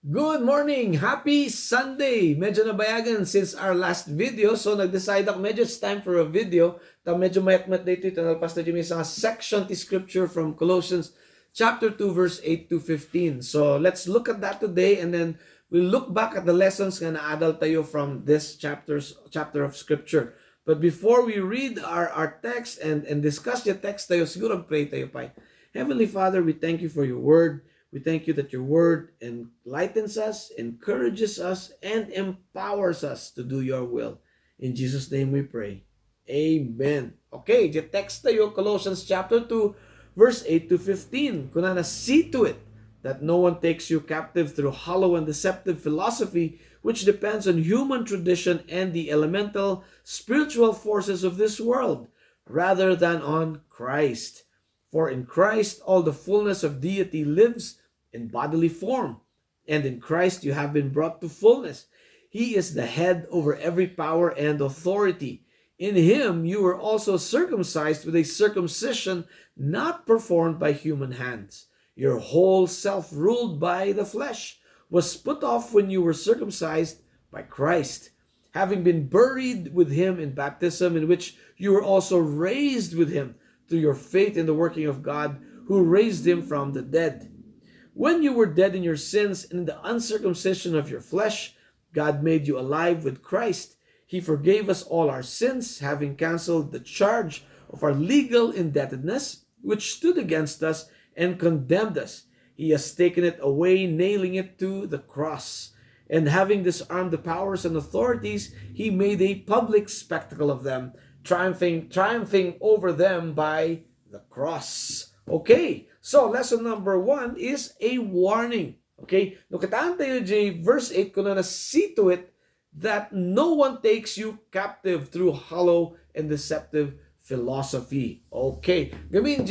Good morning! Happy Sunday! Medyo nabayagan since our last video. So, nag-decide ako, medyo it's time for a video. Medyo mayat-mat dito. Tanal Pastor Jimmy sa section ti scripture from Colossians chapter 2 verse 8 to 15. So, let's look at that today and then we'll look back at the lessons nga naadal tayo from this chapter of scripture. But before we read our text and discuss the text tayo, siguro pray tayo pa. Heavenly Father, we thank you for your word. We thank you that your word enlightens us, encourages us, and empowers us to do your will. In Jesus' name we pray. Amen. Okay, the text tayo, Colossians chapter 2, verse 8 to 15. Kuna na, see to it that no one takes you captive through hollow and deceptive philosophy, which depends on human tradition and the elemental spiritual forces of this world, rather than on Christ. For in Christ all the fullness of deity lives in bodily form, and in Christ you have been brought to fullness. He is the head over every power and authority. In him you were also circumcised with a circumcision not performed by human hands. Your whole self, ruled by the flesh, was put off when you were circumcised by Christ, having been buried with him in baptism, in which you were also raised with him through your faith in the working of God, who raised him from the dead. When you were dead in your sins and in the uncircumcision of your flesh, God made you alive with Christ. He forgave us all our sins, having canceled the charge of our legal indebtedness, which stood against us and condemned us. He has taken it away, nailing it to the cross. And having disarmed the powers and authorities, he made a public spectacle of them, triumphing over them by the cross. Okay, so lesson number 1 is a warning. Okay, no kataan tayo verse 8 ko na see to it that no one takes you captive through hollow and deceptive philosophy. Okay, gamin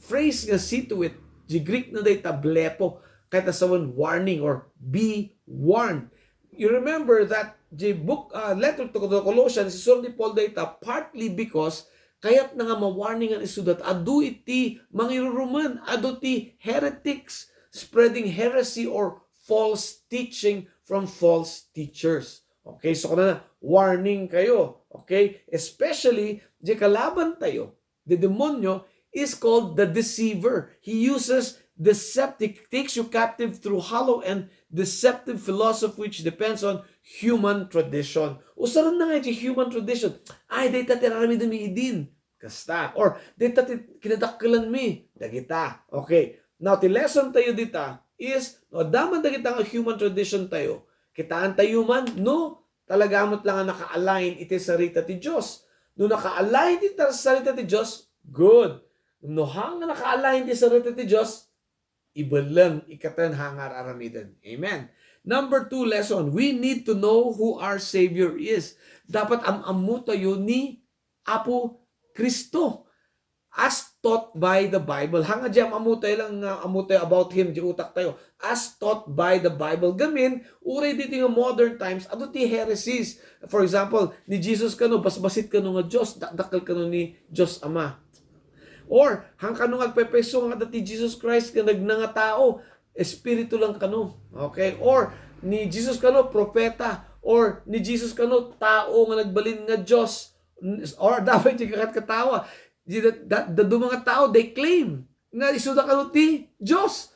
phrase nga see to it, Greek na day tablepo, kahit sa warning or be warned. You remember that the book, letter to the Colossians, isulat ni Paul data partly because kayat na nga ma-warningan isu that adu iti mangiruruman, adu ti heretics spreading heresy or false teaching from false teachers. Okay, so kana warning kayo. Okay, especially di kalaban tayo, the demonyo is called the deceiver. He uses deceptive, takes you captive through hollow and deceptive philosophy which depends on human tradition. Usaron na nga human tradition. Ay, data tirarami dami idin. Kasta. Or, data kinadakkelan mi. Dagita. Okay. Now, the lesson tayo dita is, no, daman dagita nga human tradition tayo. Kitaan tayo man, no, talagamot lang nga naka-align iti sarita ti Diyos. No naka-align iti sarita ti Diyos, good. No hang naka-align iti sarita ti Diyos, ibalang ikatan hangar aramiden. Amen. Number 2 lesson, we need to know who our Savior is. Dapat amamu tayo ni Apo Kristo as taught by the Bible. Hanga dyan amu tayo lang amu tayo about Him, di utak tayo. As taught by the Bible. Gamin, uray dito nga modern times, ato ti heresies. For example, ni Jesus kano, basbasit kano nga Diyos, dakdakal kano ni Diyos Ama. Or, hang kanong agpepeso nga dati Jesus Christ ka nagnanga tao, espiritu lang kano. Okay? Or, ni Jesus kano, propeta. Or, ni Jesus kano, tao nga nagbalin nga Diyos. Or, dapat yung kakat katawa. The mga tao, they claim nga isuda kano ti Diyos.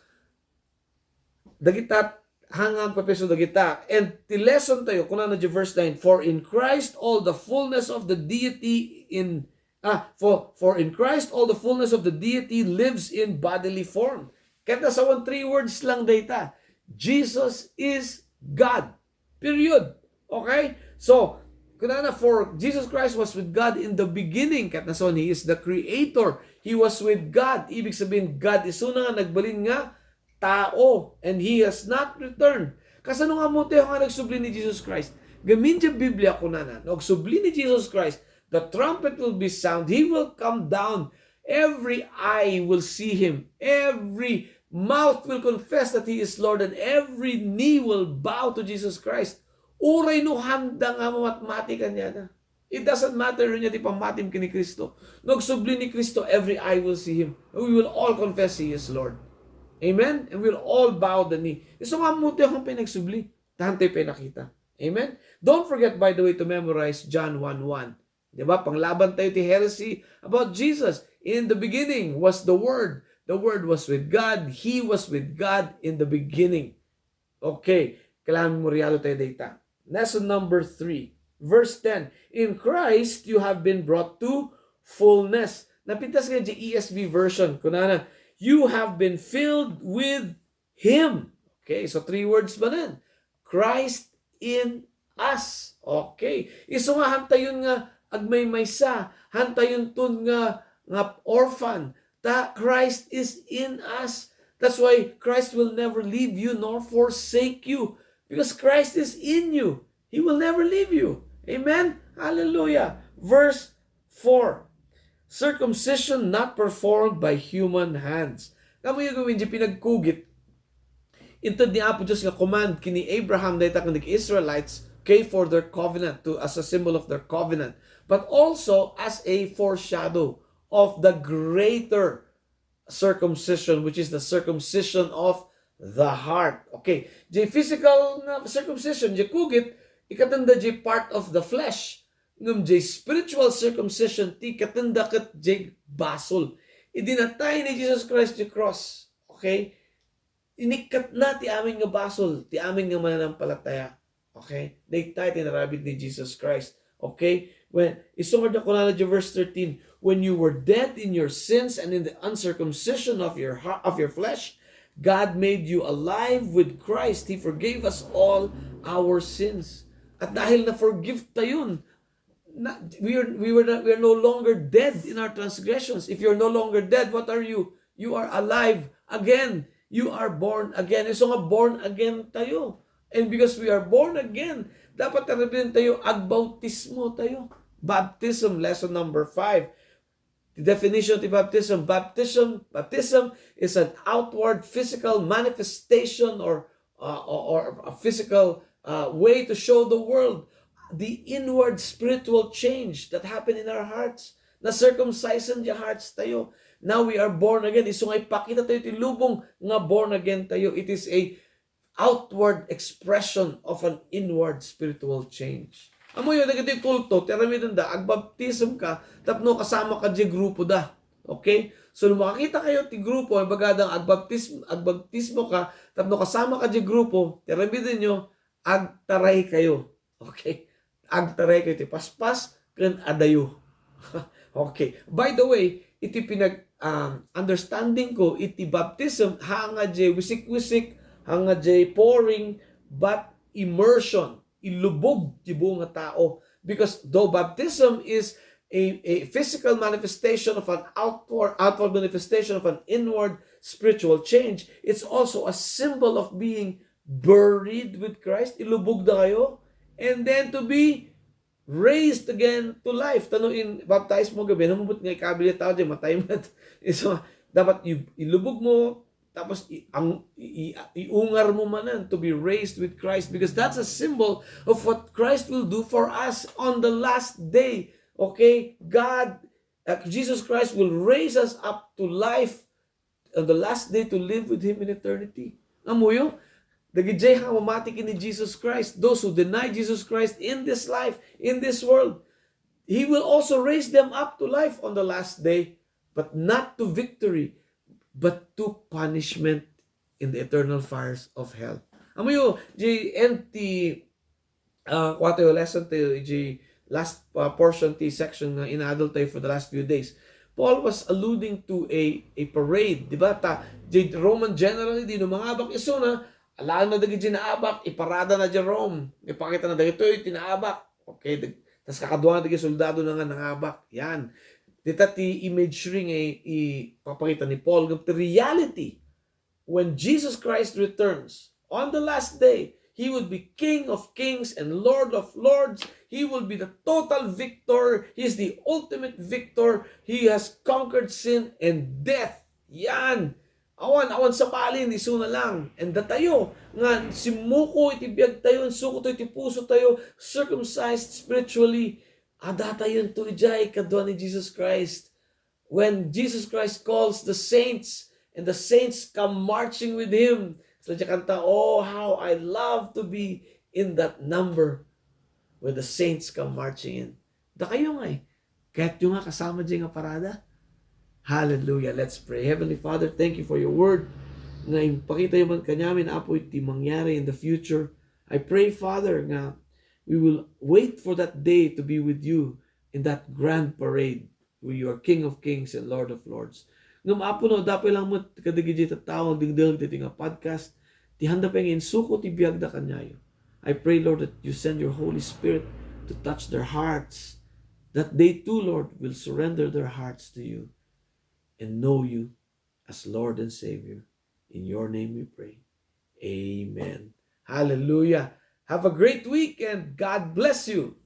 Dagita, hangang pepeso dagita. And the lesson tayo, kuna na verse 9, for in Christ all the fullness of the deity for in Christ all the fullness of the deity lives in bodily form. Kaya sa 3 words lang data. Jesus is God. Period. Okay? So, kunana for Jesus Christ was with God in the beginning. Kaya na He is the creator. He was with God. Ibig sabihin, God is una nga nagbalin nga tao. And He has not returned. Kasano nga mo tayo nga nagsubli ni Jesus Christ? Gamin dyan Biblia kunana. Nagsubli ni Jesus Christ, the trumpet will be sound. He will come down. Every eye will see Him. Every mouth will confess that He is Lord. And every knee will bow to Jesus Christ. Uray no handa nga mamatmatikan niya na. It doesn't matter rin niya di pamatim ki ni Kristo. Nagsubli ni Kristo, every eye will see Him. We will all confess He is Lord. Amen? And we'll all bow the knee. Iso nga mo tayo kung pinagsubli. Tahan tayo pinakita. Amen? Don't forget, by the way, to memorize John 1:1. Diba? Panglaban tayo ti heresy about Jesus. In the beginning was the Word. The Word was with God. He was with God in the beginning. Okay. Kailangan memoryado tayo data. Lesson number 3. Verse 10. In Christ, you have been brought to fullness. Napintas nga di ESV version. Kunana, you have been filled with Him. Okay. So 3 words ba nan? Christ in us. Okay. Iso nga hantayon nga agmay maysa, hantayon tun nga orphan. Ta Christ is in us. That's why Christ will never leave you nor forsake you. Because Christ is in you. He will never leave you. Amen? Hallelujah. Verse 4. Circumcision not performed by human hands. Kamu yung gawin di pinagkugit. Intod ni Apo Diyos nga command kini Abraham dayta kang Israelites okay, for their covenant, as a symbol of their covenant, but also as a foreshadow of the greater circumcision, which is the circumcision of the heart. Okay, the physical circumcision, the kugit, ikatanda the part of the flesh. Ngum the spiritual circumcision, ti katanda kat the basol. Idinatay ni Jesus Christ the cross. Okay, inikat na ti aming nga basol, ti aming nga mananampalataya. Okay? Daytay tinarabid ni Jesus Christ. Okay? When isungod na kunana verse 13, when you were dead in your sins and in the uncircumcision of your heart, of your flesh, God made you alive with Christ. He forgave us all our sins. At dahil na forgive tayon, we are no longer dead in our transgressions. If you're no longer dead, what are you? You are alive again. You are born again. So nga born again tayo. And because we are born again, dapat tarabin tayo, agbautismo tayo. Baptism, lesson number 5. The definition of baptism. Baptism is an outward physical manifestation or a physical way to show the world the inward spiritual change that happened in our hearts. Na circumcision the hearts tayo. Now we are born again. Iso nga ipakita tayo tilubong nga born again tayo. It is a outward expression of an inward spiritual change. Amo yun, nagiti kulto, tiramidon da, agbaptism ka, tapno kasama ka di grupo da. Okay? So, nung makakita kayo ti grupo, bagadang agbaptismo ka, tapno kasama ka di grupo, tiramidon nyo, agtaray kayo. Okay? Agtaray kayo, ti paspas, kan adayo. Okay. By the way, iti understanding ko, iti baptism, hanga di wisik-wisik, hanga jay pouring, but immersion, ilubog ti buong nga tao. Because though baptism is a physical manifestation of an outward manifestation of an inward spiritual change, it's also a symbol of being buried with Christ. Ilubog na kayo. And then to be raised again to life. Tanuin, baptize mo gabi, namumut nga ikabilit tao dyan, matay mo. So, dapat ilubog mo, tapos iungar mo manan to be raised with Christ, because that's a symbol of what Christ will do for us on the last day. Okay? Jesus Christ will raise us up to life on the last day to live with Him in eternity. Amuyo? Dagijay hang mamatikin ni Jesus Christ. Those who deny Jesus Christ in this life, in this world, He will also raise them up to life on the last day, but not to victory, but to punishment in the eternal fires of hell. Amoyo, NT kwato yung lesson tayo, last portion ti section na inadult tayo for the last few days. Paul was alluding to a parade, di ba? Roman generally, di no mga abak iso na, alaan na dagi naabak, iparada na di Rome. Ipakita na dagi ito yung tinaabak. Okay, tas kakaduan na dagi soldado na nga nangabak. Yan. Dita ti imagery nga ipapakita ni Paul. The reality, when Jesus Christ returns on the last day, He will be King of kings and Lord of lords. He will be the total victor. He is the ultimate victor. He has conquered sin and death. Yan. Awan sa balin, iso na lang. And datayo, nga simuko itibiyag tayo, suko tayo, itipuso tayo, circumcised spiritually. Adata yun to ijay kadwa ni Jesus Christ. When Jesus Christ calls the saints and the saints come marching with him. Sila siya kanta, oh, how I love to be in that number where the saints come marching in. Da kayo nga eh. Kahit yung nga kasama dyan nga parada. Hallelujah. Let's pray. Heavenly Father, thank you for your word. Nga ipakita yung man kanyamin, apo iti mangyari in the future. I pray, Father, nga we will wait for that day to be with you in that grand parade where you are King of Kings and Lord of Lords. Ngam apo no, dapat lang mo kadigidji tatawag dingdil ti nga podcast. Ti handa pa ngin suko ti biag da kanyayo. I pray, Lord, that you send your Holy Spirit to touch their hearts. That they too, Lord, will surrender their hearts to you and know you as Lord and Savior. In your name we pray. Amen. Hallelujah. Have a great week and God bless you.